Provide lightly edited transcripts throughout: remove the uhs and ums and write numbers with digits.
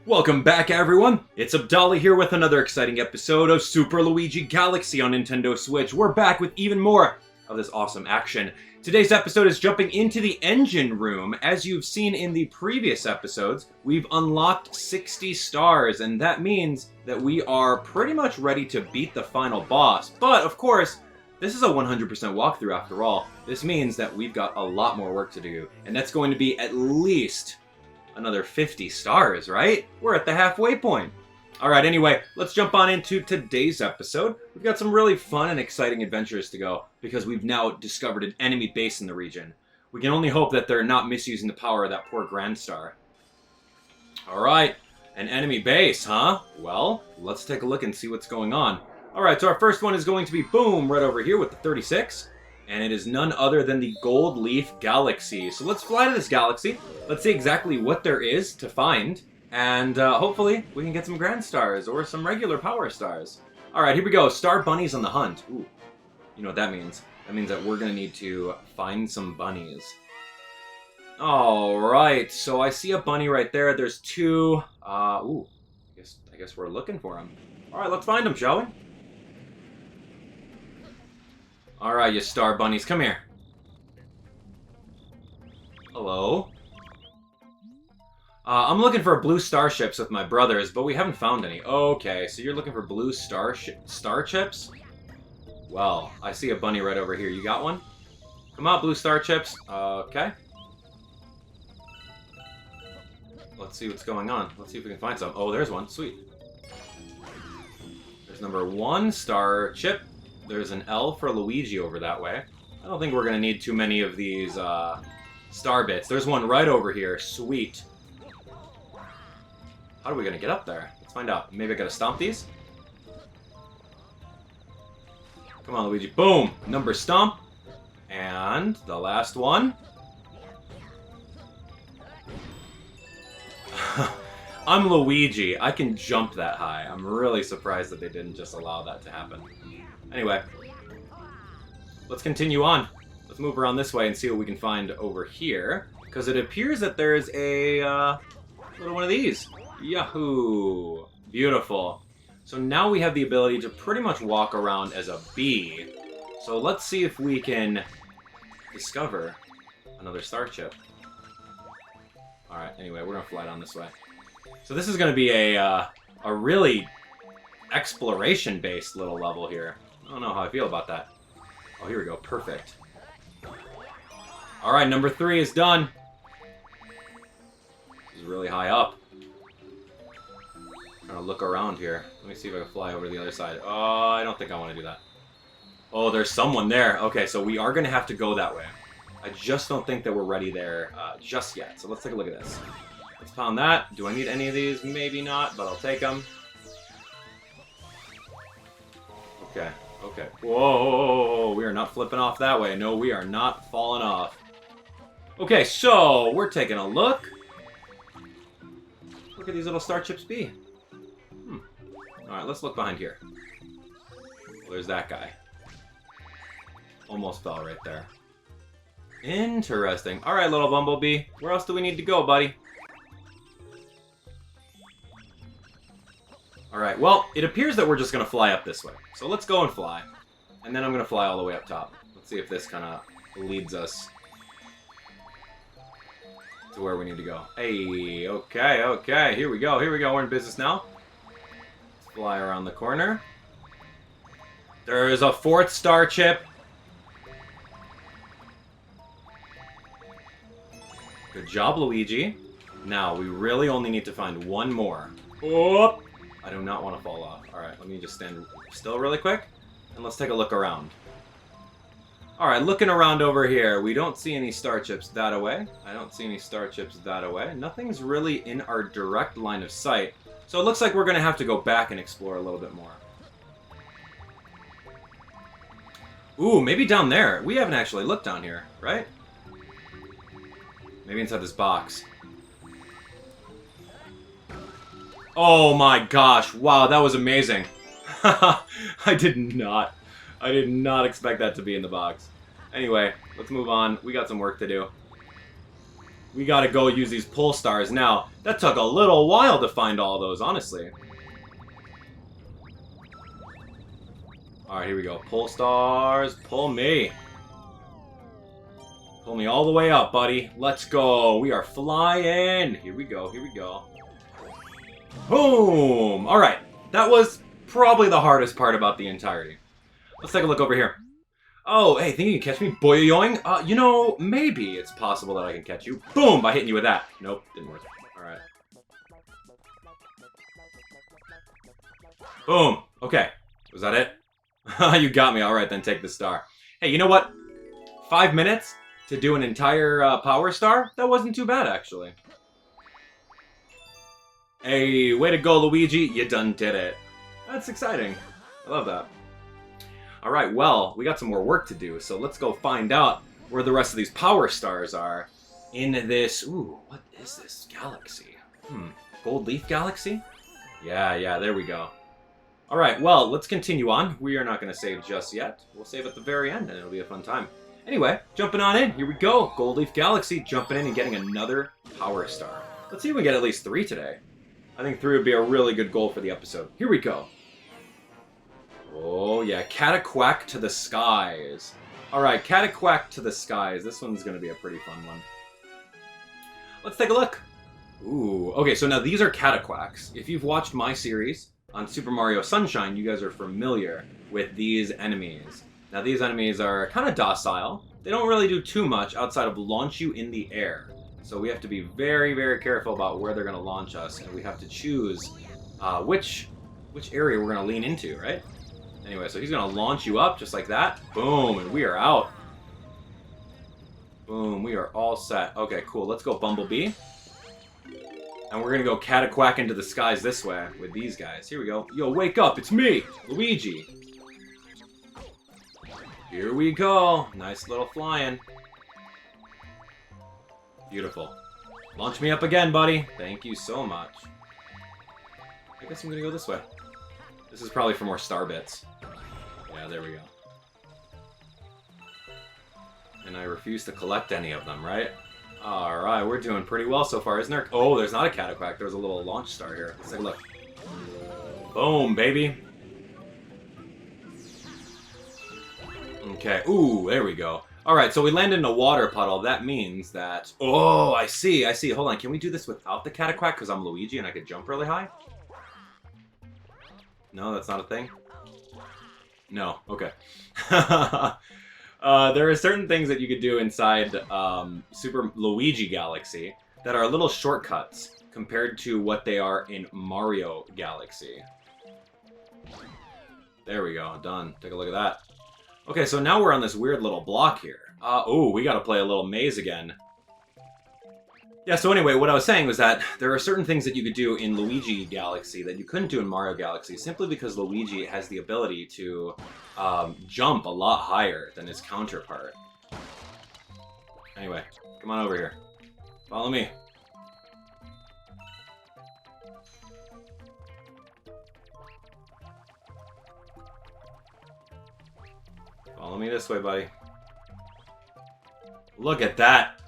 Welcome back, everyone! It's Abdallah here with another exciting episode of Super Luigi Galaxy on Nintendo Switch. We're back with even more of this awesome action. Today's episode is jumping into the engine room. As you've seen in the previous episodes, we've unlocked 60 stars, and that means that we are pretty much ready to beat the final boss. But, of course, this is a 100% walkthrough after all. This means that we've got a lot more work to do, and that's going to be at least another 50 stars, right? We're at the halfway point. Alright, anyway, let's jump on into today's episode. We've got some really fun and exciting adventures to go, because we've now discovered an enemy base in the region. We can only hope that they're not misusing the power of that poor Grand Star. Alright, an enemy base, huh? Well, let's take a look and see what's going on. Alright, so our first one is going to be, boom, right over here with the 36. And it is none other than the Gold Leaf Galaxy. So let's fly to this galaxy. Let's see exactly what there is to find. And hopefully we can get some Grand Stars or some regular Power Stars. Alright, here we go. Star Bunnies on the hunt. Ooh, you know what that means. That means that we're going to need to find some bunnies. Alright, so I see a bunny right there. There's two. Ooh, I guess we're looking for them. Alright, let's find them, shall we? Alright, you star bunnies, come here. Hello? I'm looking for blue starships with my brothers, but we haven't found any. Okay, so you're looking for blue star chips? Well, I see a bunny right over here. You got one? Come on, blue star chips. Okay. Let's see what's going on. Let's see if we can find some. Oh, there's one. Sweet. There's number 1 star chip. There's an L for Luigi over that way. I don't think we're going to need too many of these star bits. There's one right over here. Sweet. How are we going to get up there? Let's find out. Maybe I got to stomp these? Come on, Luigi. Boom! Number stomp. And the last one. I'm Luigi. I can jump that high. I'm really surprised that they didn't just allow that to happen. Anyway, let's continue on. Let's move around this way and see what we can find over here. Because it appears that there's a little one of these. Yahoo! Beautiful. So now we have the ability to pretty much walk around as a bee. So let's see if we can discover another star chip. Alright, anyway, we're going to fly down this way. So this is going to be a really exploration-based little level here. I don't know how I feel about that. Oh, here we go. Perfect. Alright, number 3 is done. This is really high up. I'm trying to look around here. Let me see if I can fly over to the other side. Oh, I don't think I want to do that. Oh, there's someone there. Okay, so we are going to have to go that way. I just don't think that we're ready there just yet. So let's take a look at this. Let's pound that. Do I need any of these? Maybe not, but I'll take them. Okay. Okay. Whoa, we are not flipping off that way. No, we are not falling off. Okay, so we're taking a look. Look at these little star chips be. Alright, let's look behind here. Well, there's that guy. Almost fell right there. Interesting. Alright, little bumblebee. Where else do we need to go, buddy? Alright, well, it appears that we're just going to fly up this way. So let's go and fly. And then I'm going to fly all the way up top. Let's see if this kind of leads us to where we need to go. Hey, okay, okay. Here we go, here we go. We're in business now. Let's fly around the corner. There's a 4th star chip. Good job, Luigi. Now, we really only need to find one more. Oh! I do not want to fall off. Alright, let me just stand still really quick. And let's take a look around. Alright, looking around over here. We don't see any star chips that away. I don't see any star chips that away. Nothing's really in our direct line of sight. So it looks like we're going to have to go back and explore a little bit more. Ooh, maybe down there. We haven't actually looked down here, right? Maybe inside this box. Oh my gosh, wow, that was amazing. I did not expect that to be in the box. Anyway, let's move on. We got some work to do. We gotta go use these pull stars now. That took a little while to find all those, honestly. Alright, here we go. Pull stars, pull me. Pull me all the way up, buddy. Let's go. We are flying. Here we go, here we go. Boom! Alright, that was probably the hardest part about the entirety. Let's take a look over here. Oh, hey, think you can catch me? Boyoing? You know, maybe it's possible that I can catch you. Boom! By hitting you with that. Nope, didn't work. Alright. Boom! Okay. Was that it? You got me. Alright, then take the star. Hey, you know what? 5 minutes to do an entire power star? That wasn't too bad, actually. Hey, way to go, Luigi. You done did it. That's exciting. I love that. Alright, well, we got some more work to do, so let's go find out where the rest of these power stars are in this... Ooh, what is this galaxy? Gold Leaf Galaxy? Yeah, there we go. Alright, well, let's continue on. We are not going to save just yet. We'll save at the very end, and it'll be a fun time. Anyway, jumping on in. Here we go. Gold Leaf Galaxy, jumping in and getting another power star. Let's see if we get at least 3 today. I think 3 would be a really good goal for the episode. Here we go. Oh, yeah. Cataquack to the skies. Alright, Cataquack to the skies. This one's going to be a pretty fun one. Let's take a look. Ooh. Okay, so now these are Cataquacks. If you've watched my series on Super Mario Sunshine, you guys are familiar with these enemies. Now, these enemies are kind of docile. They don't really do too much outside of launch you in the air. So we have to be very, very careful about where they're going to launch us. And we have to choose which area we're going to lean into, right? Anyway, so he's going to launch you up just like that. Boom, and we are out. Boom, we are all set. Okay, cool. Let's go Bumblebee. And we're going to go Cataquack into the skies this way with these guys. Here we go. Yo, wake up. It's me, Luigi. Here we go. Nice little flying. Beautiful. Launch me up again, buddy. Thank you so much. I guess I'm going to go this way. This is probably for more star bits. Yeah, there we go. And I refuse to collect any of them, right? Alright, we're doing pretty well so far, isn't there? Oh, there's not a Cataquack. There's a little launch star here. Let's take a look. Boom, baby. Okay. Ooh, there we go. Alright, so we landed in a water puddle. That means that... Oh, I see. Hold on. Can we do this without the Cataquack? Because I'm Luigi and I could jump really high? No, that's not a thing? No. Okay. There are certain things that you could do inside Super Luigi Galaxy that are little shortcuts compared to what they are in Mario Galaxy. There we go. Done. Take a look at that. Okay, so now we're on this weird little block here. Oh, we gotta play a little maze again. Yeah, so anyway, what I was saying was that there are certain things that you could do in Luigi Galaxy that you couldn't do in Mario Galaxy, simply because Luigi has the ability to jump a lot higher than his counterpart. Anyway, come on over here. Follow me. Follow me this way, buddy. Look at that.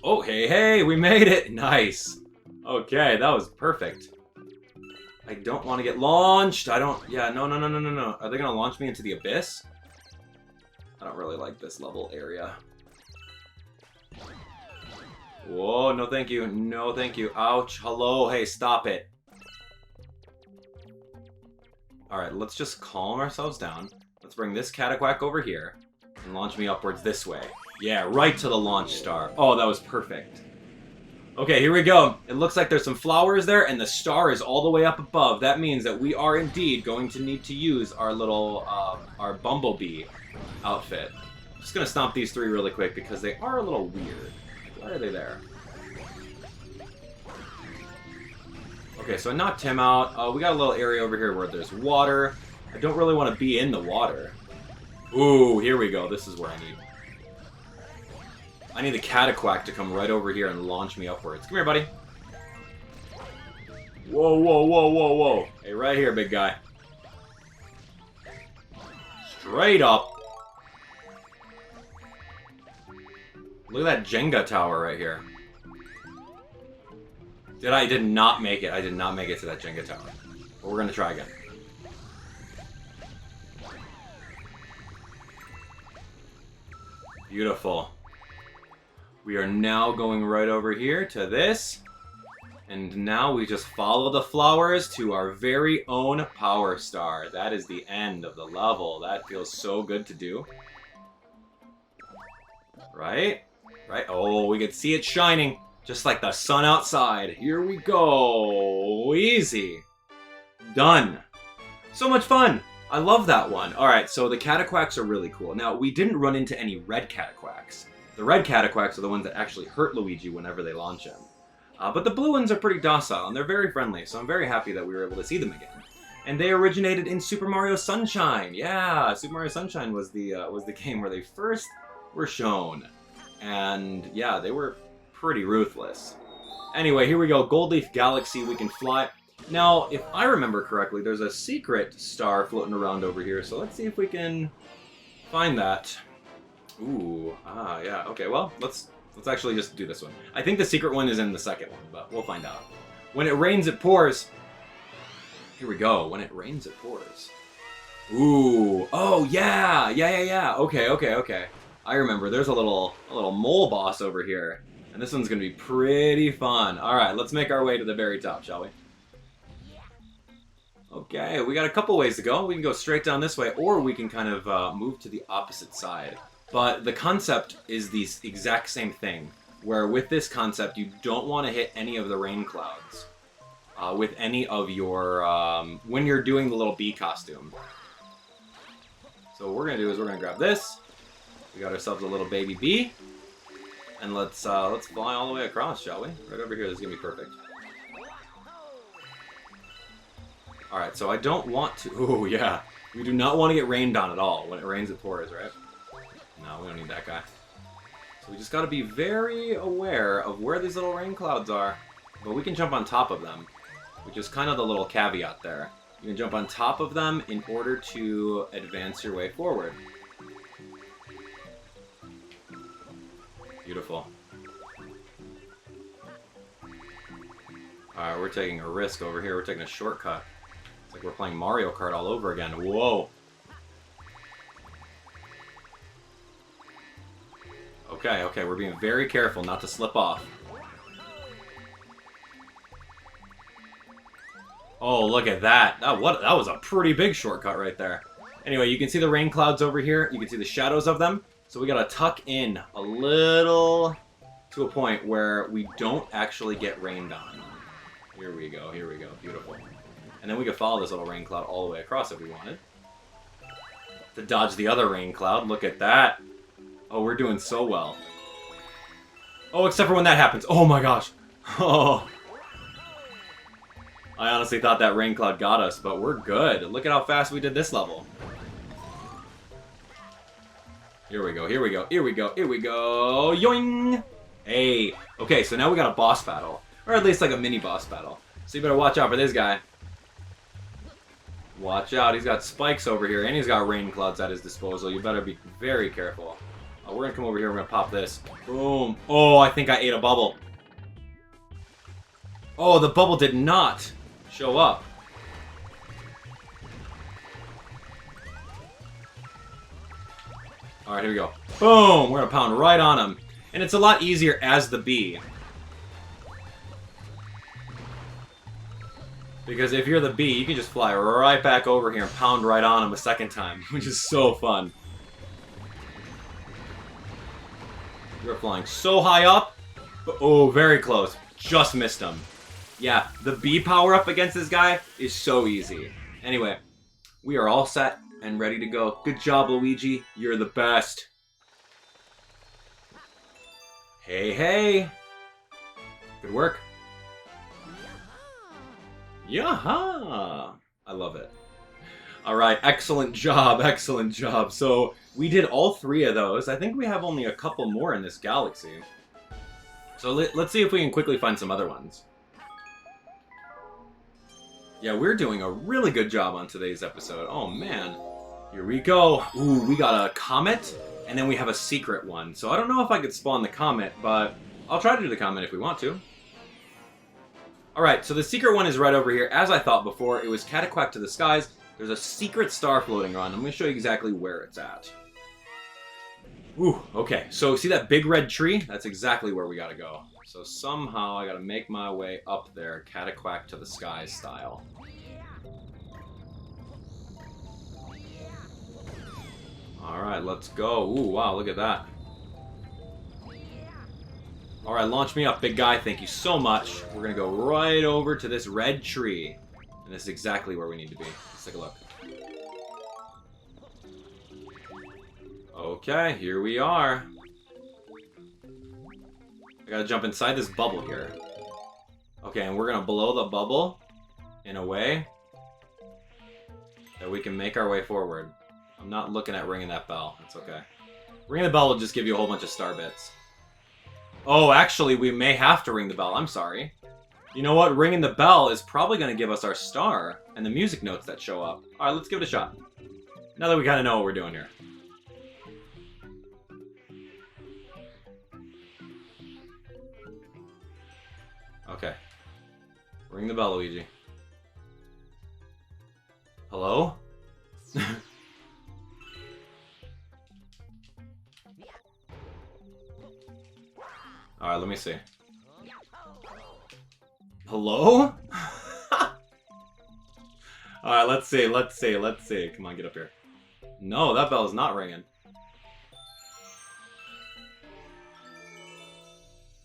Oh, hey, we made it. Nice. Okay, that was perfect. I don't want to get launched. No. Are they going to launch me into the abyss? I don't really like this level area. Whoa, no thank you. No thank you. Ouch. Hello. Hey, stop it. Alright, let's just calm ourselves down. Let's bring this Cataquack over here and launch me upwards this way. Yeah, right to the launch star. Oh, that was perfect. Okay, here we go. It looks like there's some flowers there, and the star is all the way up above. That means that we are indeed going to need to use our little, our Bumblebee outfit. I'm just gonna stomp these 3 really quick because they are a little weird. Why are they there? Okay, so I knocked him out. We got a little area over here where there's water. I don't really want to be in the water. Ooh, here we go. This is where I need the Cataquack to come right over here and launch me upwards. Come here, buddy. Whoa. Hey, right here, big guy. Straight up. Look at that Jenga tower right here. I did not make it. I did not make it to that Jenga tower. But we're gonna try again. Beautiful. We are now going right over here to this. And now we just follow the flowers to our very own Power Star. That is the end of the level. That feels so good to do. Right? Right? Oh, we can see it shining. Just like the sun outside. Here we go. Easy. Done. So much fun. I love that one. Alright, so the Cataquacks are really cool. Now, we didn't run into any red Cataquacks. The red Cataquacks are the ones that actually hurt Luigi whenever they launch him. But the blue ones are pretty docile, and they're very friendly, so I'm very happy that we were able to see them again. And they originated in Super Mario Sunshine. Yeah, Super Mario Sunshine was the game where they first were shown. And yeah, they were pretty ruthless. Anyway, here we go. Gold Leaf Galaxy, we can fly. Now, if I remember correctly, there's a secret star floating around over here, so let's see if we can find that. Ooh, yeah, okay, well, let's actually just do this one. I think the secret one is in the second one, but we'll find out. When it rains, it pours. Here we go. When it rains, it pours. Ooh. Oh, yeah. Yeah. Okay. I remember. There's a little mole boss over here. And this one's going to be pretty fun. All right, let's make our way to the very top, shall we? Okay, we got a couple ways to go. We can go straight down this way, or we can kind of move to the opposite side. But the concept is the exact same thing, where with this concept, you don't want to hit any of the rain clouds with any of your, when you're doing the little bee costume. So what we're going to do is we're going to grab this. We got ourselves a little baby bee. And let's fly all the way across, shall we? Right over here, this is going to be perfect. Alright, so I don't want to... Ooh, yeah. We do not want to get rained on at all. When it rains, it pours, right? No, we don't need that guy. So we just got to be very aware of where these little rain clouds are. But we can jump on top of them, which is kind of the little caveat there. You can jump on top of them in order to advance your way forward. Beautiful. Alright, we're taking a risk over here. We're taking a shortcut. It's like we're playing Mario Kart all over again. Whoa! Okay, we're being very careful not to slip off. Oh, look at that. That was a pretty big shortcut right there. Anyway, you can see the rain clouds over here. You can see the shadows of them. So we gotta tuck in a little to a point where we don't actually get rained on. Here we go, beautiful. And then we could follow this little rain cloud all the way across if we wanted. To dodge the other rain cloud, look at that. Oh, we're doing so well. Oh, except for when that happens. Oh my gosh. Oh. I honestly thought that rain cloud got us, but we're good. Look at how fast we did this level. Here we go. Yoing! Hey. Okay, so now we got a boss battle. Or at least like a mini boss battle. So you better watch out for this guy. Watch out, he's got spikes over here, and he's got rain clouds at his disposal. You better be very careful. We're gonna come over here, we're gonna pop this. Boom. Oh, I think I ate a bubble. Oh, the bubble did not show up. Alright, here we go. Boom! We're gonna pound right on him. And it's a lot easier as the bee. Because if you're the bee, you can just fly right back over here and pound right on him a second time, which is so fun. You're flying so high up. Oh, very close. Just missed him. Yeah, the bee power-up against this guy is so easy. Anyway, we are all set and ready to go. Good job, Luigi. You're the best. Hey. Good work. Yaha! I love it. Alright, excellent job. So, we did all 3 of those. I think we have only a couple more in this galaxy. So let's see if we can quickly find some other ones. Yeah, we're doing a really good job on today's episode. Oh, man. Here we go. Ooh, we got a comet And then we have a secret one. So I don't know if I could spawn the comet, but I'll try to do the comet if we want to. Alright, so the secret one is right over here. As I thought before, it was Cataquack to the skies. There's a secret star floating around. I'm going to show you exactly where it's at. Ooh, okay. So see that big red tree? That's exactly where we got to go. So somehow I got to make my way up there, Cataquack to the skies style. Alright, let's go. Ooh, wow, look at that. Alright, launch me up, big guy. Thank you so much. We're going to go right over to this red tree. And this is exactly where we need to be. Let's take a look. Okay, here we are. I gotta jump inside this bubble here. Okay, and we're gonna blow the bubble in a way that we can make our way forward. I'm not looking at ringing that bell. That's okay. Ringing the bell will just give you a whole bunch of star bits. Oh, actually, we may have to ring the bell. I'm sorry. You know what? Ringing the bell is probably going to give us our star and the music notes that show up. Alright, let's give it a shot. Now that we kind of know what we're doing here. Okay. Ring the bell, Luigi. Hello? Alright, let me see. Hello? Alright, let's see. Come on, get up here. No, that bell is not ringing.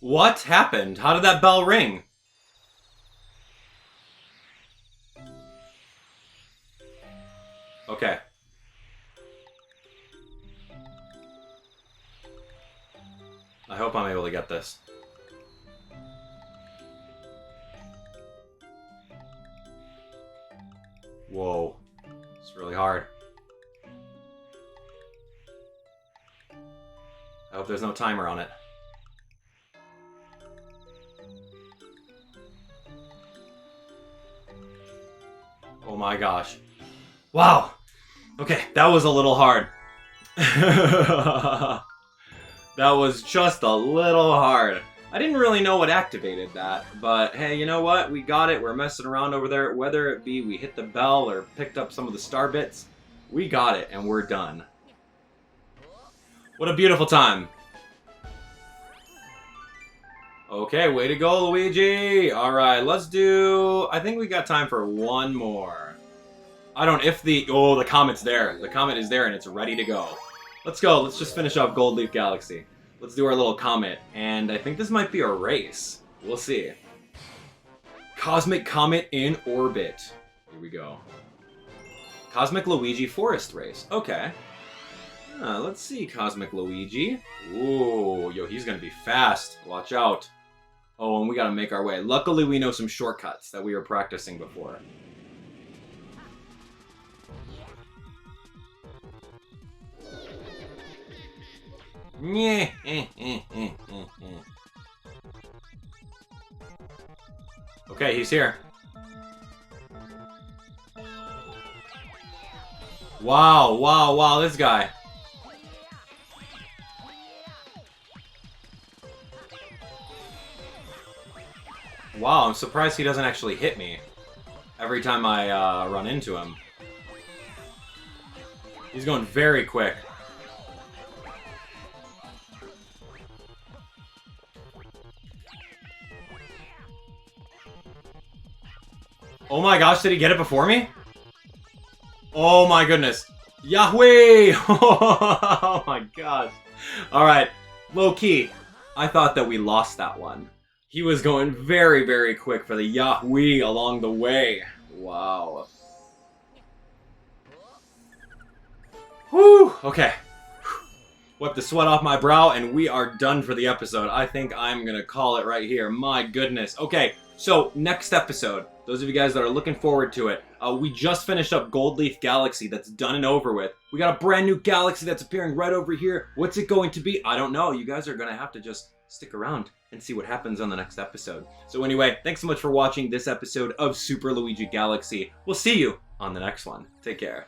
What happened? How did that bell ring? Okay. I hope I'm able to get this. Whoa. It's really hard. I hope there's no timer on it. Oh my gosh. Wow! Okay, that was a little hard. That was just a little hard. I didn't really know what activated that, but hey, you know what? We got it. We're messing around over there. Whether it be we hit the bell or picked up some of the star bits, we got it, and we're done. What a beautiful time. Okay, way to go, Luigi. Alright, let's do... I think we got time for one more. I don't... If the... Oh, the comet's there. The comet is there, and it's ready to go. Let's go. Let's just finish off Gold Leaf Galaxy. Let's do our little comet. And I think this might be a race. We'll see. Cosmic Comet in orbit. Here we go. Cosmic Luigi Forest Race. Okay. Let's see, Cosmic Luigi. Ooh, yo, he's gonna be fast. Watch out. Oh, and we gotta make our way. Luckily, we know some shortcuts that we were practicing before. Yeah. Okay, he's here. Wow, wow, wow, this guy. Wow, I'm surprised he doesn't actually hit me every time I run into him. He's going very quick. Oh my gosh, did he get it before me? Oh my goodness. Yahweh! Oh my gosh. Alright, low-key, I thought that we lost that one. He was going very, very quick for the Yahweh along the way. Wow. Whew, okay. Wipe the sweat off my brow, and we are done for the episode. I think I'm gonna call it right here. My goodness. Okay, so next episode, those of you guys that are looking forward to it, we just finished up Gold Leaf Galaxy. That's done and over with. We got a brand new galaxy that's appearing right over here. What's it going to be? I don't know. You guys are gonna have to just stick around and see what happens on the next episode. So anyway, thanks so much for watching this episode of Super Luigi Galaxy. We'll see you on the next one. Take care.